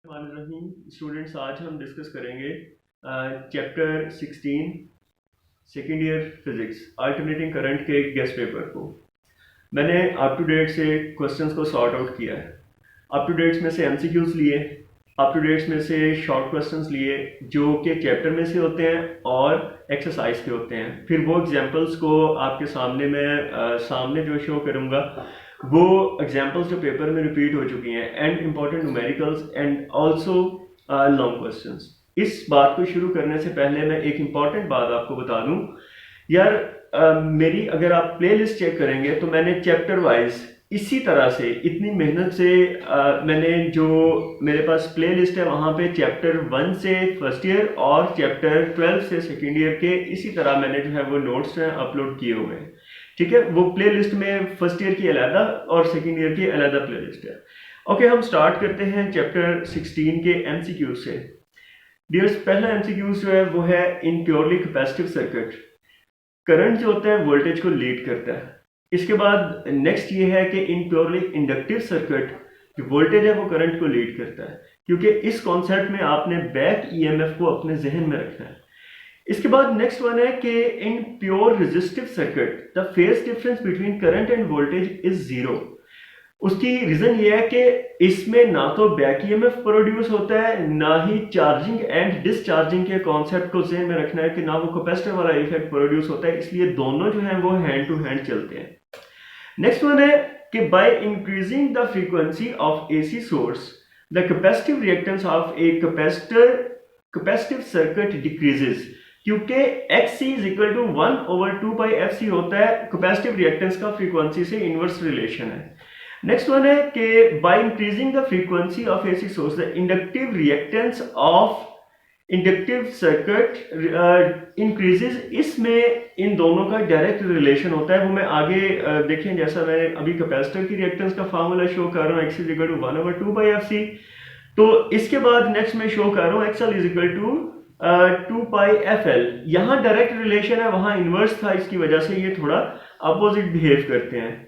Students, आज हम discuss करेंगे chapter 16 second year physics alternating current के गेस्ट पेपर को। मैंने अप टू डेट से क्वेश्चंस को सॉर्ट आउट किया है। अप टू डेट्स में से एमसीक्यूज लिए, अप टू डेट्स में से शॉर्ट क्वेश्चंस लिए जो कि चैप्टर में से होते हैं और एक्सरसाइज के होते हैं। फिर वो एग्जांपल्स को आपके सामने मैं सामने जो शो करूँगा वो एग्जांपल्स जो पेपर में रिपीट हो चुकी हैं and important numericals and also long questions. इस बात को शुरू करने से पहले मैं एक इम्पॉर्टेंट बात आपको बता दूं यार। मेरी अगर आप प्लेलिस्ट चेक करेंगे तो मैंने चैप्टर वाइज इसी तरह से इतनी मेहनत से मैंने जो मेरे पास प्लेलिस्ट है वहाँ पे चैप्टर 1 से फर्स्ट ईयर और चैप्टर 12 से सेकेंड ईयर के इसी तरह मैंने जो है वो नोट्स हैं अपलोड किए हुए हैं। ठीक है, वो प्लेलिस्ट में फर्स्ट ईयर की अलहदा और सेकेंड ईयर की अलहदा प्लेलिस्ट है। ओके, हम स्टार्ट करते हैं चैप्टर 16 के एमसीक्यू से। डियर्स, पहला एमसीक्यू जो है वो है इन प्योरली कैपेसिटिव सर्किट करंट जो होता है वोल्टेज को लीड करता है। इसके बाद नेक्स्ट ये है कि इन प्योरली इंडक्टिव सर्किट जो वोल्टेज है वो करंट को लीड करता है, क्योंकि इस कॉन्सेप्ट में आपने बैक ईएमएफ को अपने जहन में रखना है। इसके बाद नेक्स्ट वन है कि in pure resistive circuit the phase difference between current end voltage is zero. उसकी रीजन ये है कि इसमें ना तो बैक ईएमएफ प्रोड्यूस होता है, ना ही चार्जिंग एंड डिसचार्जिंग के कॉन्सेप्ट को जहन में रखना है कि ना वो कैपेसिटर वाला इफेक्ट प्रोड्यूस होता है, इसलिए दोनों जो है वो हैंड टू हैंड चलते हैं। नेक्स्ट वन है कि by increasing the frequency of AC source the capacitive reactance of a capacitive circuit decreases, क्योंकि XC is equal to 1/2πfc होता है कैपेसिटिव रिएक्टेंस का फ्रीक्वेंसी से इनवर्स रिलेशन है। नेक्स्ट वन है कि by increasing the frequency of AC source the inductive reactance of inductive circuit increases. इसमें इन दोनों का डायरेक्ट रिलेशन होता है, वो मैं आगे देखें। जैसा मैं अभी कैपेसिटर की रिएक्टेंस का फार्मूला शो कर रहा हूँ XC is equal to 1/2πfc, तो इसके बाद नेक्स्ट में शो कर रहा हूँ XL is equal to 2πfl। यहाँ डायरेक्ट रिलेशन है, वहां इनवर्स था, इसकी वजह से ये थोड़ा अपोजिट बिहेव करते हैं।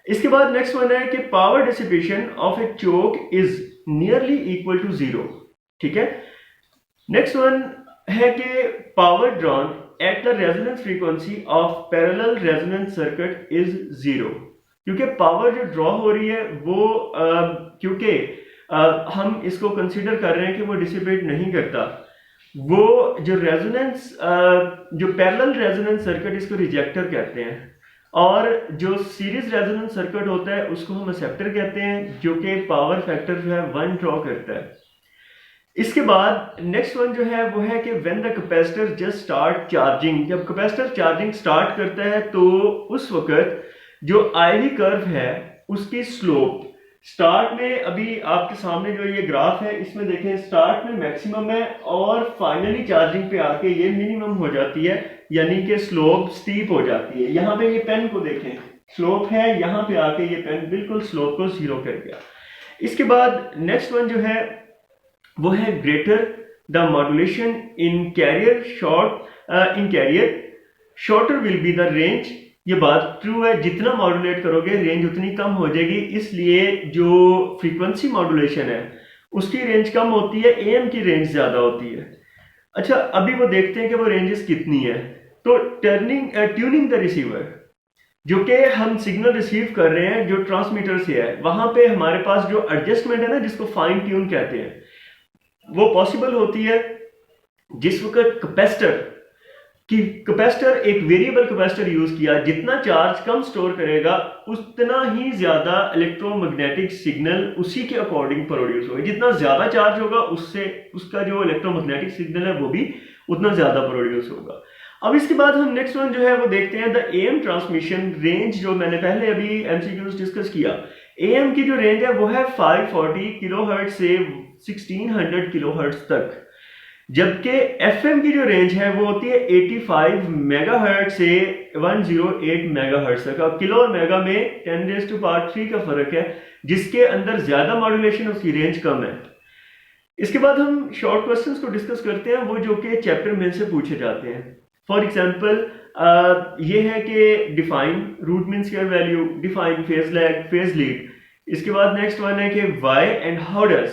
इसके बाद नेक्स्ट वन है कि power dissipation of a choke is nearly equal to zero. ठीक है, नेक्स्ट वन है कि power drawn at the resonance frequency of parallel resonance circuit is zero, क्योंकि पावर जो ड्रॉ हो रही है वो क्योंकि हम इसको कंसिडर कर रहे हैं कि वो डिसिपेट नहीं करता, वो जो रेजोनेंस जो पैरेलल रेजोनेंस सर्किट इसको रिजेक्टर कहते हैं, और जो सीरीज रेजोनेंस सर्किट होता है उसको हम एक्सेप्टर कहते हैं, जो कि पावर फैक्टर जो है 1 ड्रॉ करता है। इसके बाद नेक्स्ट वन जो है वो है कि when the capacitor just start charging, जब कैपेसिटर चार्जिंग स्टार्ट करता है तो उस वक्त जो IV कर्व है उसकी स्लोप स्टार्ट में, अभी आपके सामने जो ये ग्राफ है इसमें देखें, स्टार्ट में मैक्सिमम है और फाइनली चार्जिंग पे आके ये मिनिमम हो जाती है, यानी कि स्लोप स्टीप हो जाती है। यहाँ पे ये पेन को देखें, स्लोप है, यहाँ पे आके ये पेन बिल्कुल स्लोप को जीरो कर गया। इसके बाद नेक्स्ट वन जो है वो है greater the modulation in carrier shorter will be the range. ये बात ट्रू है, जितना मॉड्यूलेट करोगे रेंज उतनी कम हो जाएगी, इसलिए जो फ्रीक्वेंसी मॉड्यूलेशन है उसकी रेंज कम होती है, AM की रेंज ज्यादा होती है। अच्छा, अभी वो देखते हैं कि वो रेंजेस कितनी है। तो ट्यूनिंग द रिसीवर, जो कि हम सिग्नल रिसीव कर रहे हैं जो ट्रांसमीटर से है, वहां पे हमारे पास जो एडजस्टमेंट है ना, जिसको फाइन ट्यून कहते हैं, वो पॉसिबल होती है जिस वक्त कैपेसिटर एक वेरिएबल कैपेसिटर यूज किया, जितना चार्ज कम स्टोर करेगा उतना ही ज्यादा इलेक्ट्रोमैग्नेटिक सिग्नल उसी के अकॉर्डिंग प्रोड्यूस होगा। जितना ज्यादा चार्ज होगा उससे उसका जो इलेक्ट्रोमैग्नेटिक सिग्नल है वो भी उतना ज्यादा प्रोड्यूस होगा। अब इसके बाद हम नेक्स्ट वन जो है वो देखते हैं द AM ट्रांसमिशन रेंज, जो मैंने पहले अभी MCQs डिस्कस किया। AM की जो रेंज है वो है 540 किलोहर्ट्ज से 1600 किलोहर्ट्ज तक, जबकि FM की जो रेंज है वो होती है 85 मेगाहर्ट्ज से 108 मेगाहर्ट्ज तक। अब किलो और मेगा में 10⁻³ का फर्क है, जिसके अंदर ज्यादा मॉड्यूलेशन उसकी रेंज कम है। इसके बाद हम शॉर्ट क्वेश्चंस को डिस्कस करते हैं, वो जो कि चैप्टर में से पूछे जाते हैं। फॉर एग्जांपल ये है कि define root mean square value, define phase lag, phase lead. इसके बाद नेक्स्ट वन है कि why and how does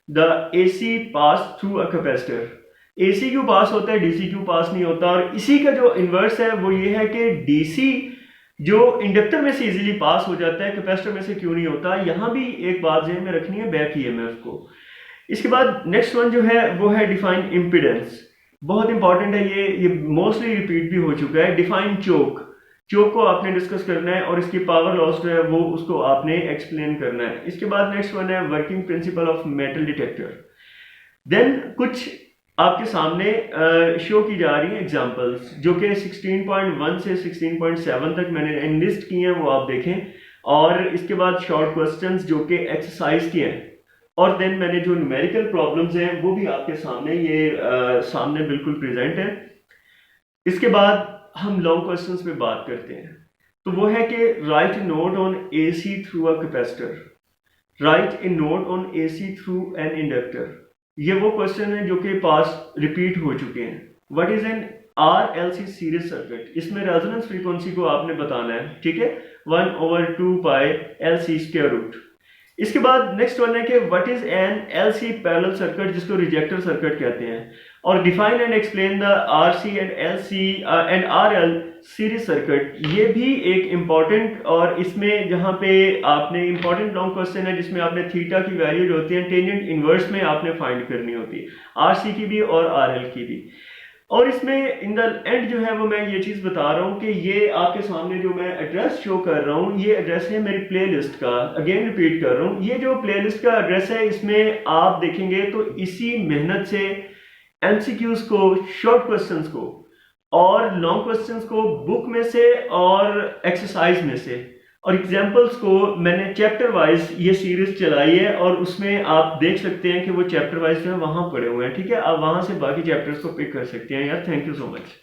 the AC pass through a capacitor. AC क्यों पास होता है, डीसी क्यों पास नहीं होता? और इसी का जो इन्वर्स है वो ये है कि डीसी जो इंडक्टर में से इजीली पास हो जाता है, कैपेसिटर में से क्यों नहीं होता? यहाँ भी एक बात ज़हन में रखनी है, बैक ईएमएफ को। इसके बाद नेक्स्ट वन जो है वो है डिफाइन इम्पिडेंस। बहुत इंपॉर्टेंट है ये मोस्टली रिपीट भी हो चुका है। डिफाइन चोक, चोक को आपने डिस्कस करना है और इसकी पावर लॉस जो है वो उसको आपने एक्सप्लेन करना है। इसके बाद नेक्स्ट वन है working principle of metal detector. Then कुछ आपके सामने शो की जा रही है एग्जांपल्स जो कि 16.1 से 16.7 तक मैंने एनलिस्ट की हैं, वो आप देखें। और इसके बाद शॉर्ट क्वेश्चंस जो कि एक्सरसाइज के हैं, और देन मैंने जो न्यूमेरिकल प्रॉब्लम्स हैं वो भी आपके सामने सामने बिल्कुल प्रेजेंट है। इसके बाद हम लॉन्ग क्वेश्चंस पे बात करते हैं। तो वो है कि right note on AC through a capacitor, right A note on AC through an inductor. ये वो क्वेश्चन है जो कि पास रिपीट हो चुके हैं। What is an RLC series circuit? इसमें रेजोनेंस फ्रीक्वेंसी को आपने बताना है, ठीक है, 1/2 पाई LC स्क्वायर रूट। इसके बाद नेक्स्ट वन है कि what is an LC parallel circuit, जिसको रिजेक्टर सर्किट कहते हैं। और define and explain the RC and LC and RL series circuit. ये भी एक इम्पॉर्टेंट, और इसमें जहाँ पे आपने इम्पॉर्टेंट लॉन्ग क्वेश्चन है जिसमें आपने थीटा की वैल्यू जो होती है टेंजेंट इनवर्स में आपने फाइंड करनी होती है, RC की भी और RL की भी। और इसमें इन द एंड जो है वो मैं ये चीज़ बता रहा हूँ कि ये आपके सामने जो मैं एड्रेस शो कर रहा हूँ, ये एड्रेस है मेरी प्लेलिस्ट का। अगेन रिपीट कर रहा हूँ, ये जो प्लेलिस्ट का एड्रेस है इसमें आप देखेंगे तो इसी मेहनत से एमसीक्यूज को, शॉर्ट क्वेश्चंस को और लॉन्ग क्वेश्चंस को बुक में से और एक्सरसाइज में से और एग्जाम्पल्स को मैंने चैप्टर वाइज ये सीरीज चलाई है, और उसमें आप देख सकते हैं कि वो चैप्टर वाइज जो है वहाँ पड़े हुए हैं, ठीक है। आप वहाँ से बाकी चैप्टर्स को पिक कर सकते हैं यार। Thank you so much.